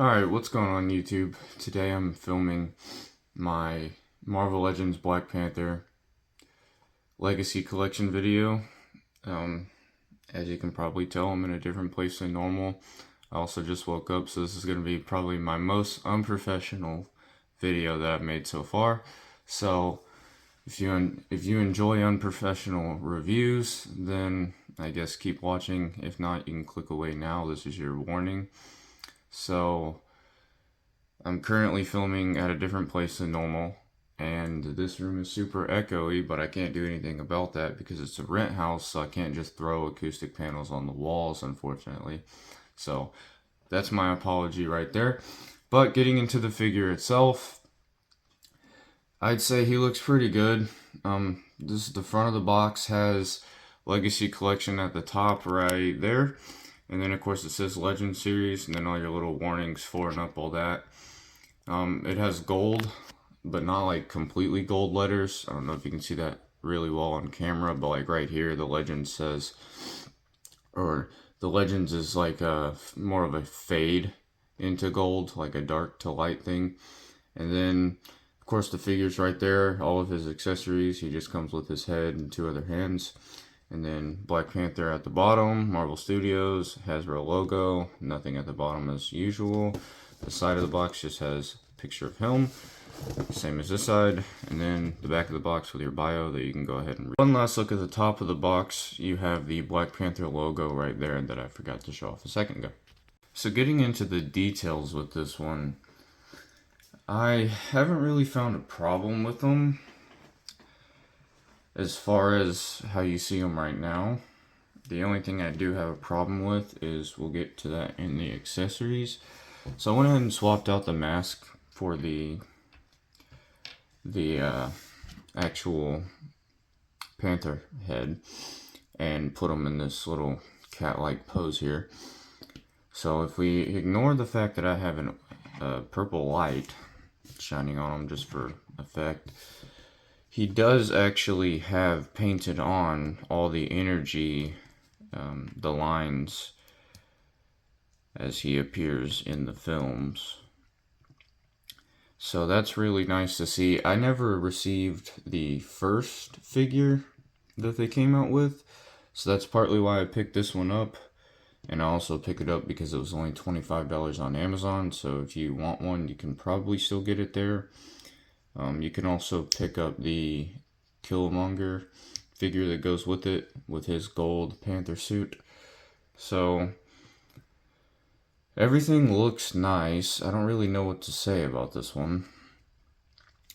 Alright, what's going on YouTube? Today I'm filming my Marvel Legends Black Panther Legacy Collection video. As you can probably tell, I'm in a different place than normal. I also just woke up, so this is going to be probably my most unprofessional video that I've made so far. So if you enjoy unprofessional reviews, then I guess keep watching. If not, you can click away now. This is your warning. So I'm currently filming at a different place than normal, and this room is super echoey, but I can't do anything about that because it's a rent house, so I can't just throw acoustic panels on the walls, unfortunately. So that's my apology right there. But getting into the figure itself, I'd say he looks pretty good. This is the front of the box, has Legacy Collection at the top right there. And then of course it says Legend Series, and then all your little warnings for and up, all that. It has gold, but not like completely gold letters. I don't know if you can see that really well on camera, but like right here, the Legends says, or the Legends is like more of a fade into gold, like a dark to light thing. And then, of course, the figure's right there, all of his accessories. He just comes with his head and two other hands. And then Black Panther at the bottom, Marvel Studios, Hasbro logo, nothing at the bottom as usual. The side of the box just has a picture of him, same as this side, and then the back of the box with your bio that you can go ahead and read. One last look at the top of the box, you have the Black Panther logo right there that I forgot to show off a second ago. So getting into the details with this one, I haven't really found a problem with them as far as how you see them right now. The only thing I do have a problem with is, we'll get to that in the accessories. So I went ahead and swapped out the mask for the actual panther head and put them in this little cat-like pose here. So if we ignore the fact that I have a purple light shining on him just for effect, he does actually have painted on all the energy, the lines, as he appears in the films. So that's really nice to see. I never received the first figure that they came out with, so that's partly why I picked this one up. And I also pick it up because it was only $25 on Amazon, so if you want one, you can probably still get it there. You can also pick up the Killmonger figure that goes with it, with his gold panther suit. So everything looks nice. I don't really know what to say about this one.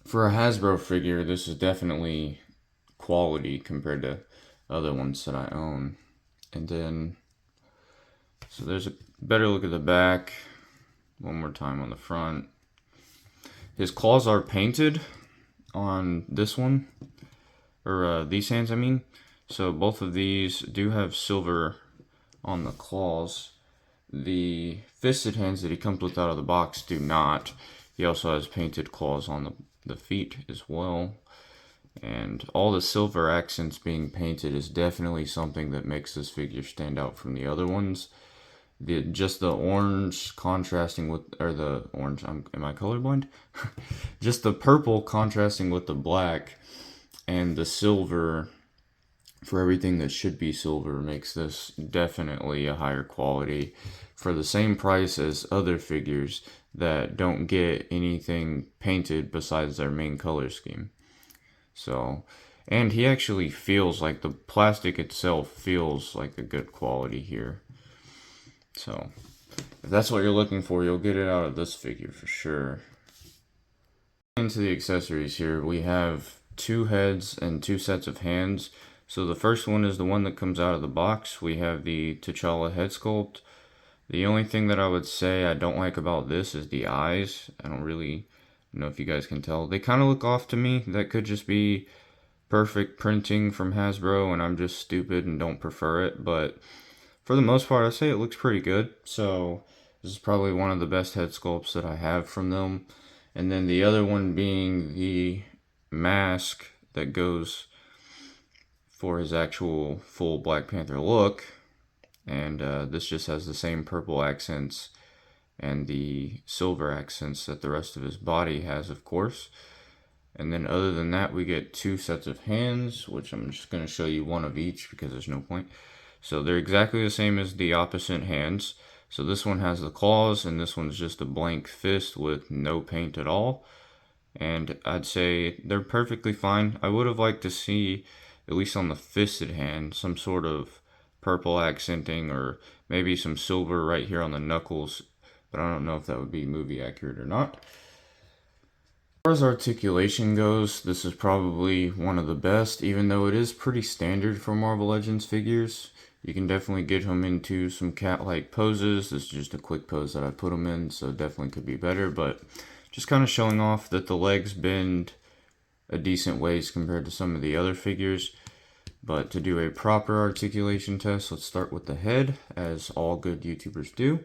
For a Hasbro figure, this is definitely quality compared to other ones that I own. And then, so there's a better look at the back. One more time on the front. His claws are painted on this one, or these hands, I mean. So both of these do have silver on the claws. The fisted hands that he comes with out of the box do not. He also has painted claws on the feet as well. And all the silver accents being painted is definitely something that makes this figure stand out from the other ones. Just the orange contrasting with, or the orange, am I colorblind? Just the purple contrasting with the black and the silver for everything that should be silver makes this definitely a higher quality for the same price as other figures that don't get anything painted besides their main color scheme. So, and he actually feels like the plastic itself feels like a good quality here. So, if that's what you're looking for, you'll get it out of this figure for sure. Into the accessories here, we have two heads and two sets of hands. So the first one is the one that comes out of the box. We have the T'Challa head sculpt. The only thing that I would say I don't like about this is the eyes. I don't really know if you guys can tell. They kind of look off to me. That could just be perfect printing from Hasbro and I'm just stupid and don't prefer it, but for the most part, I say it looks pretty good. So this is probably one of the best head sculpts that I have from them. And then the other one being the mask that goes for his actual full Black Panther look. And this just has the same purple accents and the silver accents that the rest of his body has, of course. And then other than that, we get 2 sets of hands, which I'm just going to show you one of each because there's no point. So they're exactly the same as the opposite hands. So this one has the claws, and this one's just a blank fist with no paint at all. And I'd say they're perfectly fine. I would have liked to see, at least on the fisted hand, some sort of purple accenting or maybe some silver right here on the knuckles, but I don't know if that would be movie accurate or not. As far as articulation goes, this is probably one of the best, even though it is pretty standard for Marvel Legends figures. You can definitely get him into some cat-like poses. This is just a quick pose that I put him in, so definitely could be better, but just kind of showing off that the legs bend a decent ways compared to some of the other figures. But to do a proper articulation test, let's start with the head, as all good YouTubers do.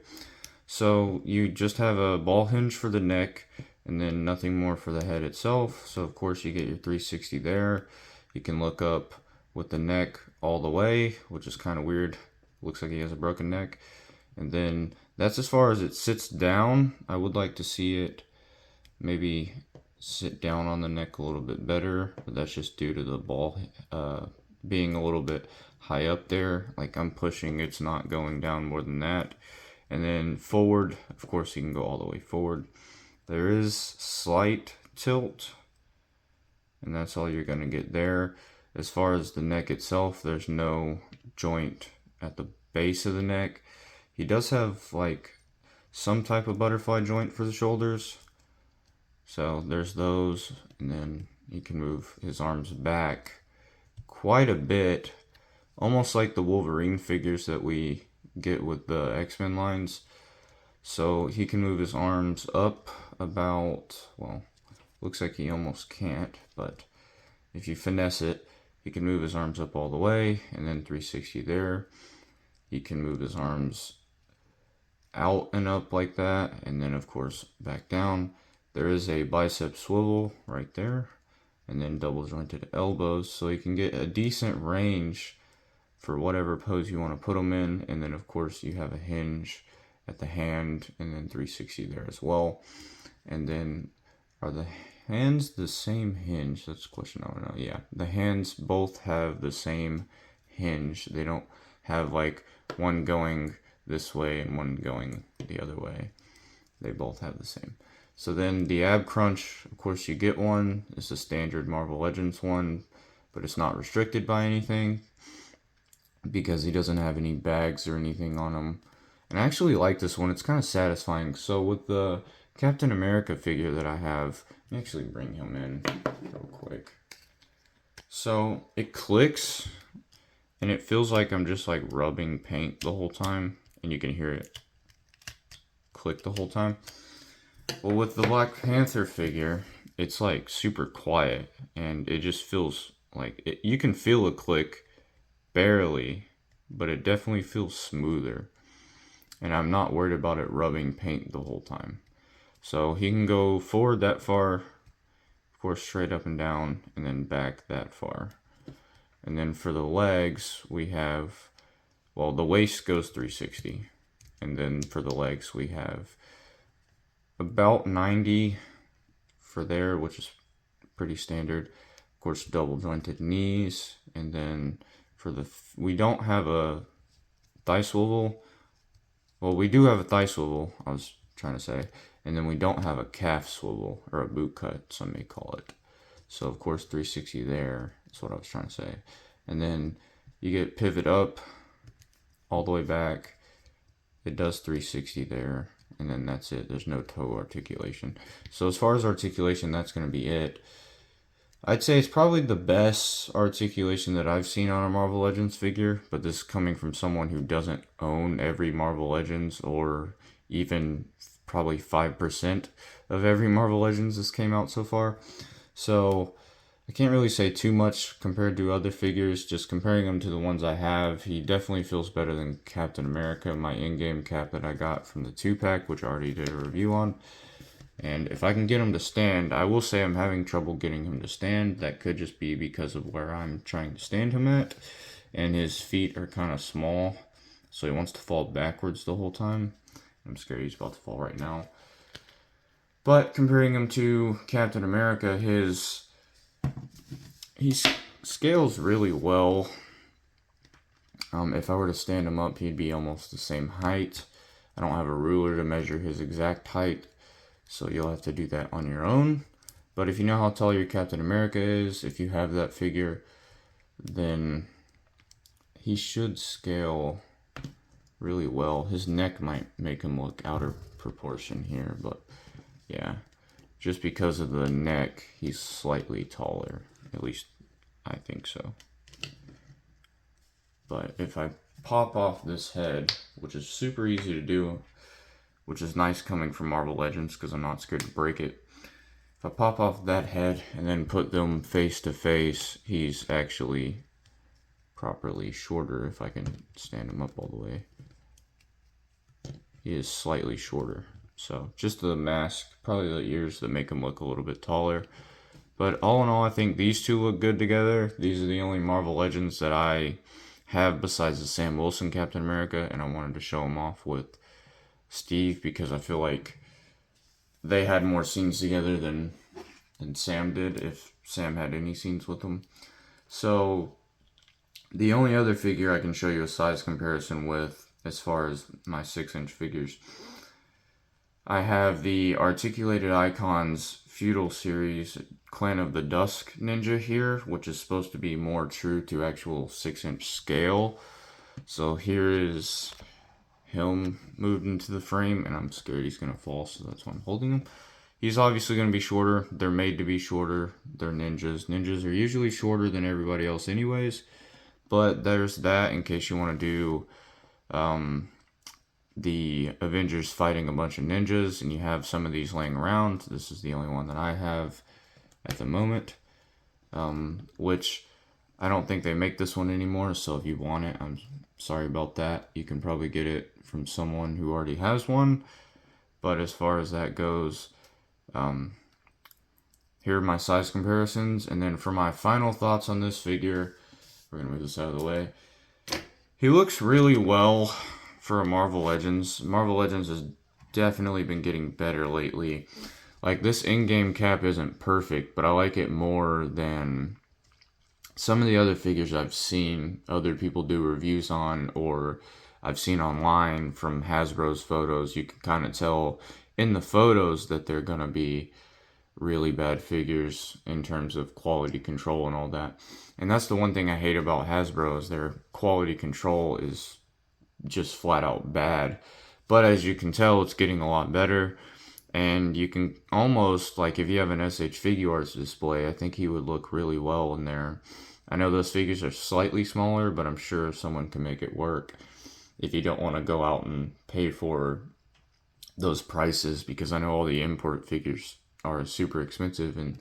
So you just have a ball hinge for the neck, and then nothing more for the head itself. So of course you get your 360 there. You can look up with the neck all the way, which is kind of weird. Looks like he has a broken neck. And then that's as far as it sits down. I would like to see it maybe sit down on the neck a little bit better, but that's just due to the ball being a little bit high up there. Like I'm pushing, it's not going down more than that. And then forward, of course you can go all the way forward. There is slight tilt, and that's all you're going to get there. As far as the neck itself, there's no joint at the base of the neck. He does have like some type of butterfly joint for the shoulders. So there's those, and then he can move his arms back quite a bit, almost like the Wolverine figures that we get with the X-Men lines. So he can move his arms up about, well, looks like he almost can't, but if you finesse it, he can move his arms up all the way, and then 360 there. He can move his arms out and up like that, and then of course back down. There is a bicep swivel right there, and then double jointed elbows, so you can get a decent range for whatever pose you want to put them in. And then of course you have a hinge at the hand, and then 360 there as well. And then are the hands the same hinge? That's a question I don't know. Yeah, the hands both have the same hinge. They don't have like one going this way and one going the other way. They both have the same. So then the ab crunch, of course you get one. It's a standard Marvel Legends one, but it's not restricted by anything because he doesn't have any bags or anything on him. And I actually like this one. It's kind of satisfying. So with the Captain America figure that I have, let me actually bring him in real quick. So it clicks, and it feels like I'm just like rubbing paint the whole time, and you can hear it click the whole time. Well, with the Black Panther figure, it's like super quiet, and it just feels like you can feel a click barely, but it definitely feels smoother. And I'm not worried about it rubbing paint the whole time. So he can go forward that far, of course straight up and down, and then back that far. And then for the legs, we have, well, the waist goes 360. And then for the legs, we have about 90 for there, which is pretty standard. Of course, double jointed knees. And then for the, we don't have a thigh swivel. Well, we do have a thigh swivel, I was trying to say. And then we don't have a calf swivel, or a boot cut, some may call it. So, of course, 360 there. That's what I was trying to say. And then you get pivot up all the way back. It does 360 there. And then that's it. There's no toe articulation. So as far as articulation, that's going to be it. I'd say it's probably the best articulation that I've seen on a Marvel Legends figure, but this is coming from someone who doesn't own every Marvel Legends, or even probably 5% of every Marvel Legends that's came out so far. So I can't really say too much compared to other figures. Just comparing them to the ones I have, he definitely feels better than Captain America, my in-game cap that I got from the 2-pack, which I already did a review on. And if I can get him to stand, I will say I'm having trouble getting him to stand. That could just be because of where I'm trying to stand him at. And his feet are kind of small, so he wants to fall backwards the whole time. I'm scared he's about to fall right now. But comparing him to Captain America, he scales really well. If I were to stand him up, he'd be almost the same height. I don't have a ruler to measure his exact height, so you'll have to do that on your own. But if you know how tall your Captain America is, if you have that figure, then he should scale really well. His neck might make him look out of proportion here, but yeah, just because of the neck, he's slightly taller. At least I think so. But if I pop off this head, which is super easy to do, which is nice coming from Marvel Legends because I'm not scared to break it. If I pop off that head and then put them face to face, he's actually properly shorter if I can stand him up all the way. He is slightly shorter. So just the mask, probably the ears that make him look a little bit taller. But all in all, I think these two look good together. These are the only Marvel Legends that I have besides the Sam Wilson Captain America, and I wanted to show them off with Steve because I feel like they had more scenes together than Sam did, if Sam had any scenes with them. So the only other figure I can show you a size comparison with, as far as my 6-inch figures, I have the Articulated Icons Feudal Series Clan of the Dusk Ninja here, which is supposed to be more true to actual 6-inch scale. So here is him moved into the frame, and I'm scared he's going to fall, so that's why I'm holding him. He's obviously going to be shorter. They're made to be shorter. They're ninjas. Ninjas are usually shorter than everybody else anyways, but there's that in case you want to do the Avengers fighting a bunch of ninjas, and you have some of these laying around. This is the only one that I have at the moment, which I don't think they make this one anymore, so if you want it, I'm sorry about that. You can probably get it from someone who already has one, but as far as that goes, here are my size comparisons, and then for my final thoughts on this figure, we're going to move this out of the way. He looks really well for a Marvel Legends. Marvel Legends has definitely been getting better lately. Like, this in-game cap isn't perfect, but I like it more than some of the other figures I've seen other people do reviews on, or I've seen online from Hasbro's photos. You can kind of tell in the photos that they're going to be really bad figures in terms of quality control and all that. And that's the one thing I hate about Hasbro, is their quality control is just flat out bad. But as you can tell, it's getting a lot better. And you can almost, like, if you have an SH Figuarts display, I think he would look really well in there. I know those figures are slightly smaller, but I'm sure someone can make it work if you don't want to go out and pay for those prices, because I know all the import figures are super expensive, and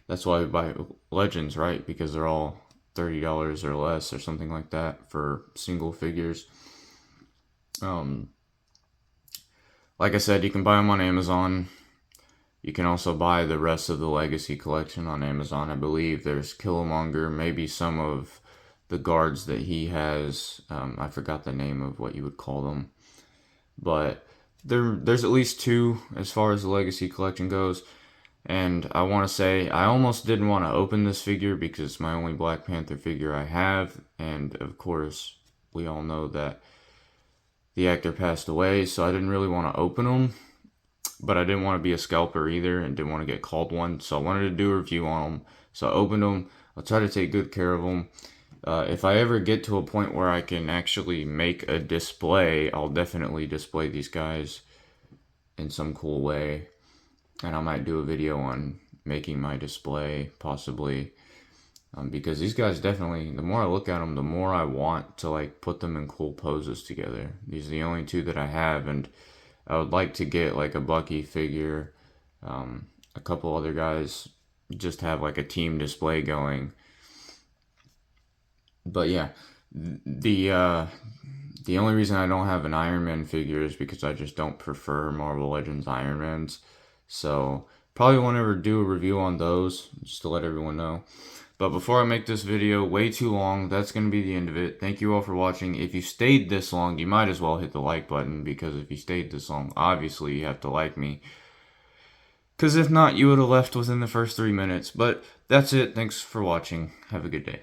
that's why we buy Legends, right? Because they're all $30 or less or something like that for single figures. Like I said, you can buy them on Amazon. You can also buy the rest of the Legacy collection on Amazon. I believe there's Killmonger, maybe some of the guards that he has. I forgot the name of what you would call them. But there's at least 2 as far as the Legacy collection goes. And I want to say, I almost didn't want to open this figure because it's my only Black Panther figure I have. And of course, we all know that the actor passed away, so I didn't really want to open them. But I didn't want to be a scalper either, and didn't want to get called one. So I wanted to do a review on them. So I opened them. I'll try to take good care of them. If I ever get to a point where I can actually make a display, I'll definitely display these guys in some cool way. And I might do a video on making my display, possibly. Because these guys definitely, the more I look at them, the more I want to, like, put them in cool poses together. These are the only 2 that I have, and I would like to get, like, a Bucky figure, a couple other guys, just have, like, a team display going. But yeah, the only reason I don't have an Iron Man figure is because I just don't prefer Marvel Legends Iron Mans. So probably won't ever do a review on those, just to let everyone know. But before I make this video way too long, that's going to be the end of it. Thank you all for watching. If you stayed this long, you might as well hit the like button, because if you stayed this long, obviously you have to like me. Because if not, you would have left within the first 3 minutes. But that's it. Thanks for watching. Have a good day.